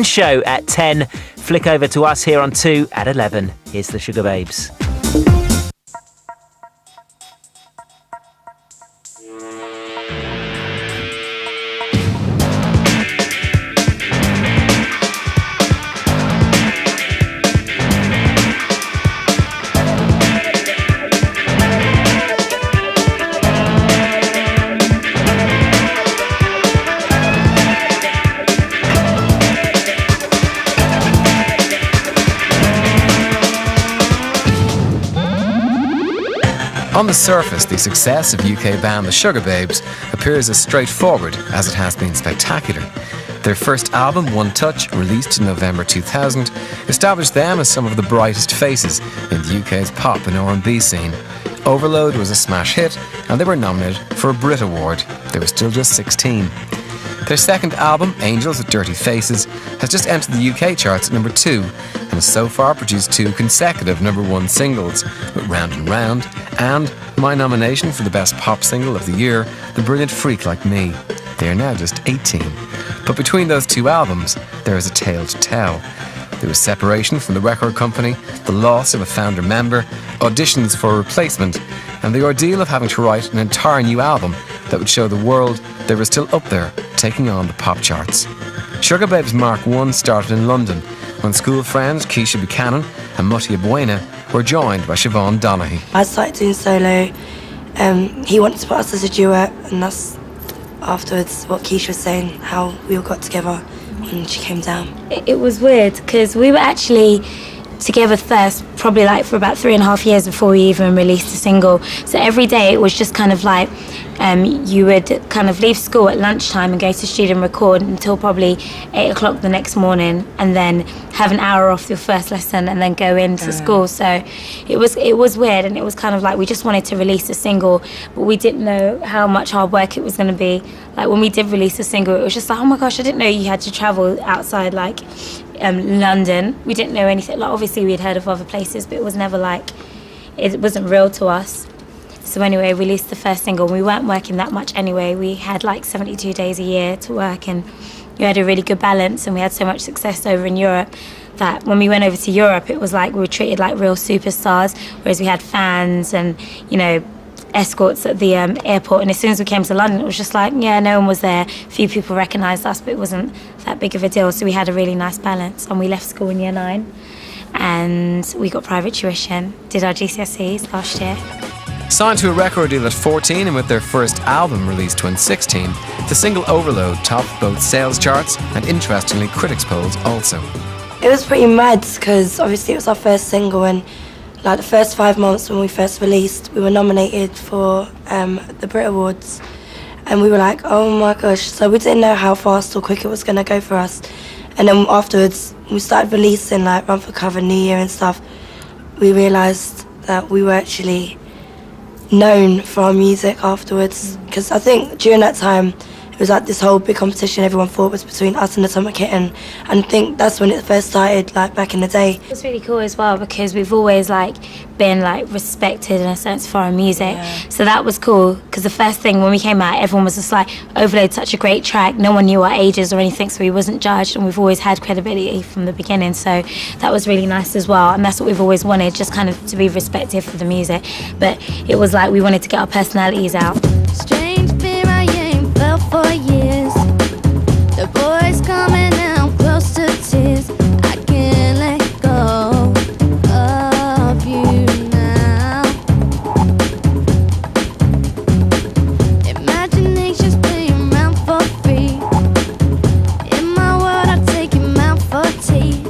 Show at 10. Flick over to us here on 2 at 11. Here's the Sugababes. On the surface, the success of UK band the Sugababes appears as straightforward as it has been spectacular. Their first album, One Touch, released in November 2000, established them as some of the brightest faces in the UK's pop and R&B scene. Overload was a smash hit, and they were nominated for a Brit Award. They were still just 16. Their second album, Angels with Dirty Faces, has just entered the UK charts at number 2 and has so far produced 2 consecutive number 1 singles with Round and Round and my nomination for the best pop single of the year, The Brilliant Freak Like Me. They are now just 18. But between those 2 albums, there is a tale to tell. There was separation from the record company, the loss of a founder member, auditions for a replacement, and the ordeal of having to write an entire new album that would show the world they were still up there, taking on the pop charts. Sugababes Mark I started in London when school friends Keisha Buchanan and Mutia Buena were joined by Siobhan Donaghy. I started doing solo. He wanted to put us as a duet, and that's afterwards what Keisha was saying, how we all got together when she came down. It was weird because we were actually together first, probably like for about 3.5 years before we even released a single. So every day it was just kind of like you would kind of leave school at lunchtime and go to studio and record until probably 8 o'clock the next morning, and then have an hour off your first lesson and then go into school. So it was weird, and it was kind of like we just wanted to release a single, but we didn't know how much hard work it was going to be. Like when we did release a single, it was just like, oh my gosh, I didn't know you had to travel outside like London. We didn't know anything. Like obviously we'd heard of other places, but it was never like, it wasn't real to us. So anyway, we released the first single. We weren't working that much anyway. We had like 72 days a year to work, and we had a really good balance, and we had so much success over in Europe that when we went over to Europe, it was like we were treated like real superstars, whereas we had fans and, you know, escorts at the airport. And as soon as we came to London, it was just like, yeah, no one was there. A few people recognised us, but it wasn't that big of a deal. So we had a really nice balance, and we left school in year 9 and we got private tuition, did our GCSEs last year. Signed to a record deal at 14 and with their first album released when 16, the single Overload topped both sales charts and, interestingly, critics' polls also. It was pretty mad because obviously it was our first single, and like the first 5 months when we first released, we were nominated for the Brit Awards, and we were like, oh my gosh. So we didn't know how fast or quick it was going to go for us. And then afterwards, we started releasing like Run for Cover, New Year and stuff. We realised that we were actually known for our music afterwards, because I think during that time it was like this whole big competition everyone thought was between us and Atomic Kitten, and I think that's when it first started, like back in the day. It was really cool as well because we've always like been like respected in a sense for our music, so that was cool. Because the first thing when we came out, everyone was just like, Overload's such a great track, no one knew our ages or anything, so we wasn't judged, and we've always had credibility from the beginning, so that was really nice as well. And that's what we've always wanted, just kind of to be respected for the music, but it was like we wanted to get our personalities out. Strange fear I ain't felt for years. The boys coming out close to tears. I can't let go of you now. Imagination's playing around for free. In my world, I take him out for tea.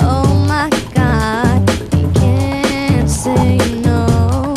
Oh my God, you can't say no.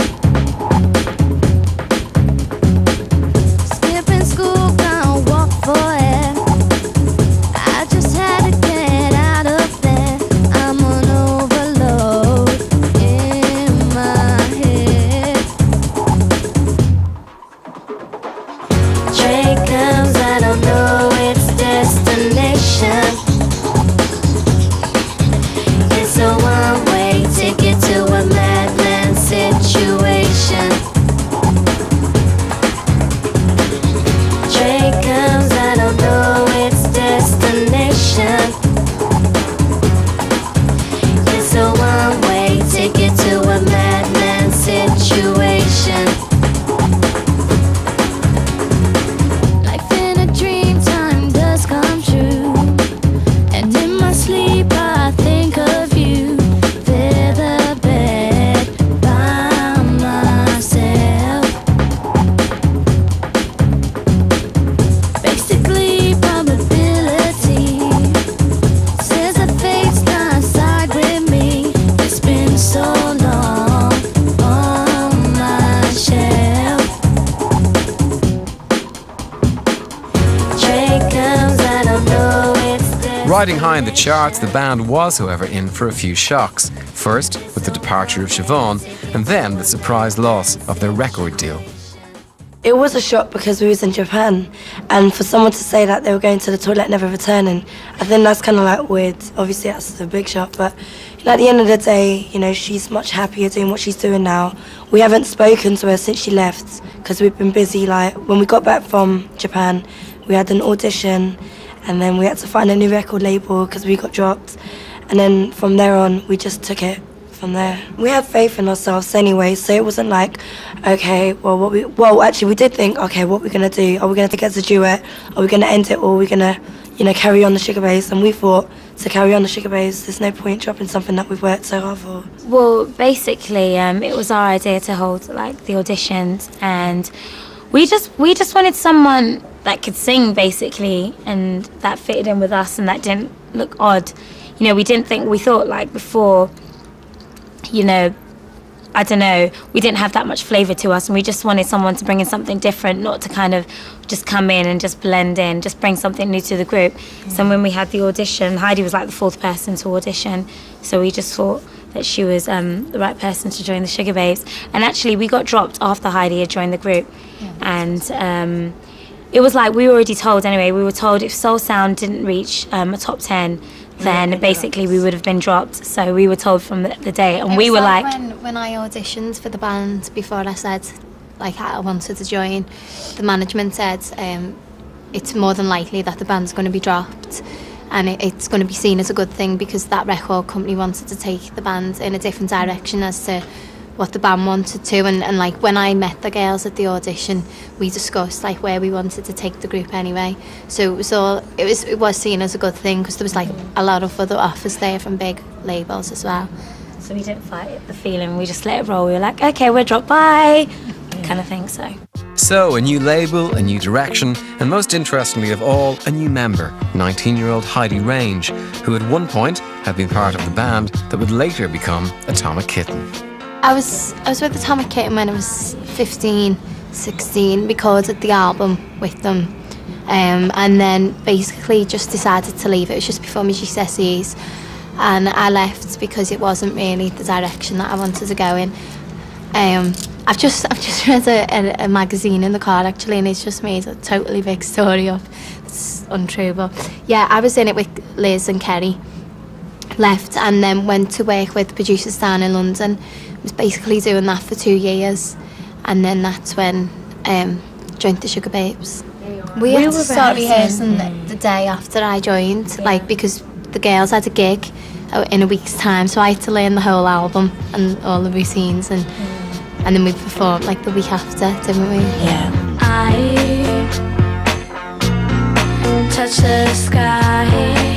Riding high in the charts, the band was, however, in for a few shocks. First, with the departure of Siobhan, and then the surprise loss of their record deal. It was a shock because we was in Japan, and for someone to say that they were going to the toilet never returning, I think that's kind of like weird. Obviously that's a big shock, but at the end of the day, you know, she's much happier doing what she's doing now. We haven't spoken to her since she left because we've been busy. Like when we got back from Japan, we had an audition, and then we had to find a new record label because we got dropped, and then from there on we just took it from there. We had faith in ourselves anyway, so it wasn't like, okay, well actually we did think, okay, what are we gonna do? Are we gonna take it as a duet? Are we gonna end it, or are we gonna, you know, carry on the Sugababes? And we thought, to carry on the Sugababes, there's no point dropping something that we've worked so hard for. Well, basically, it was our idea to hold like the auditions, and we just wanted someone that could sing, basically, and that fitted in with us and that didn't look odd. You know, we thought like before, you know, I don't know, we didn't have that much flavour to us, and we just wanted someone to bring in something different, not to kind of just come in and just blend in, just bring something new to the group. So when we had the audition, Heidi was like the fourth person to audition, so we just thought that she was the right person to join the Sugababes. And actually we got dropped after Heidi had joined the group. And it was like, we were already told anyway, we were told if Soul Sound didn't reach a top 10, then basically we would have been dropped. So we were told from the day, and we were like... When I auditioned for the band, before I said like I wanted to join, the management said it's more than likely that the band's going to be dropped, and it's going to be seen as a good thing because that record company wanted to take the band in a different direction as to what the band wanted to. And like when I met the girls at the audition, we discussed like where we wanted to take the group anyway. So it was seen as a good thing because there was like a lot of other offers there from big labels as well. So we didn't fight the feeling, we just let it roll. We were like, okay, we're dropped, bye, kind of thing. So a new label, a new direction, and most interestingly of all, a new member, 19-year-old Heidi Range, who at one point had been part of the band that would later become Atomic Kitten. I was with Atomic Kitten when I was 15, 16, recorded the album with them, and then basically just decided to leave. It was just before my GCSEs, and I left because it wasn't really the direction that I wanted to go in. I've just read a magazine in the car actually, and it's just made a totally big story up. It's untrue, but yeah, I was in it with Liz and Kerry. Left and then went to work with producers down in London. Was basically doing that for 2 years, and then that's when joined the Sugababes. We had to start rehearsing the day after I joined, like because the girls had a gig in a week's time, so I had to learn the whole album and all the routines, and then we performed like the week after, didn't we? Yeah. I touch the sky.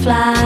fly.